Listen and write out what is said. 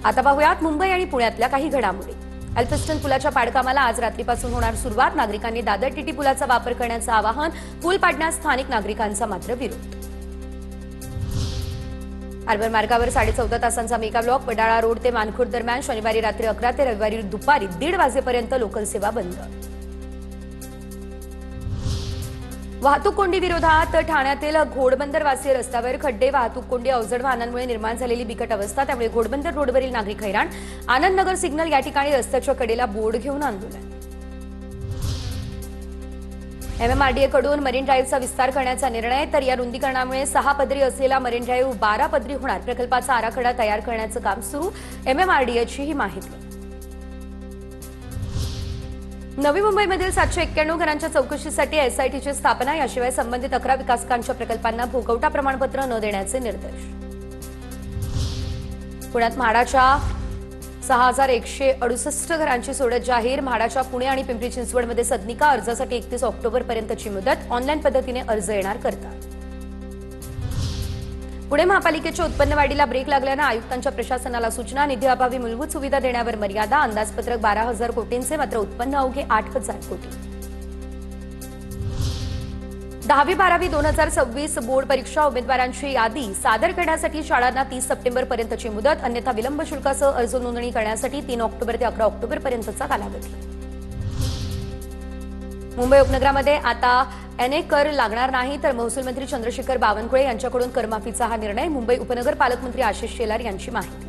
आता पाहूयात मुंबई आणि पुण्यातल्या काही घडामोडी। एल्फिस्टन पुलाच्या पाडकामाला आज रात्रीपासून होणार सुरुवात। नागरिकांनी दादर टीटी पुलाचा वापर करण्याचं आवाहन। पूल पाडण्यास स्थानिक नागरिकांचा मात्र विरोध। अर्बन मार्गावर 14.5 तासांचा मेगा ब्लॉक। वडाळा रोड ते मानखुर्द दरम्यान शनिवारी रात्री 11 ते रविवारी दुपारी 1:30 वाजेपर्यंत लोकल सेवा बंद। वाहतूक कोंडी विरोधात ठाण्यातील घोडबंदरवासी रस्त्यावर खड्डे। वाहतूक कोंडी अवजड वाहनांमुळे निर्माण झालेली बिकट अवस्था। त्यामुळे घोडबंदर रोडवरील नागरिक हैराण। आनंदनगर सिग्नल या ठिकाणी रस्त्याच्या कडेला बोर्ड घेऊन आंदोलन। MMRDA कडून मरीन ड्राईव्हचा विस्तार करण्याचा निर्णय। तर या रुंदीकरणामुळे 6 पदरी असलेला मरीन ड्राईव्ह 12 पदरी होणार। प्रकल्पाचा आराखडा तयार करण्याचं काम सुरू। MMRDAची ही माहिती। नवी मुंबईमधील 791 घरांच्या चौकशीसाठी SITची स्थापना। याशिवाय संबंधित 11 विकासकांच्या प्रकल्पांना भूगवटा प्रमाणपत्र न देण्याचे निर्देश। पुण्यात म्हाडाच्या 6168 घरांची सोडत जाहीर। म्हाडाच्या पुणे आणि पिंपरी चिंचवडमध्ये सदनिका। अर्जासाठी 31 ऑक्टोबरपर्यंतची मुदत। ऑनलाईन पद्धतीने अर्ज येणार करता। पुणे महापालिकेच्या उत्पन्न वाढीला ब्रेक लागल्याने आयुक्तांच्या प्रशासनाला सूचना। निधीअभावी मूलभूत सुविधा देण्यावर मर्यादा। अंदाजपत्रक 12,000 कोटींचे, मात्र उत्पन्न अवघे 8,000 कोटी। 10वी-12वी 2026 बोर्ड परीक्षा उमेदवारांची यादी सादर करण्यासाठी शाळांना 30 सप्टेंबरपर्यंतची मुदत। अन्यथा विलंब शुल्कासह अर्ज नोंदणी करण्यासाठी 3 ऑक्टोबर ते 11 ऑक्टोबरपर्यंतचा कालावधी। मुंबई उपनगरामध्ये आता NA कर लागणार नाही। तर महसूल मंत्री चंद्रशेखर बावनकुळे यांच्याकडून करमाफीचा हा निर्णय। मुंबई उपनगर पालकमंत्री आशिष शेलार यांची माहिती।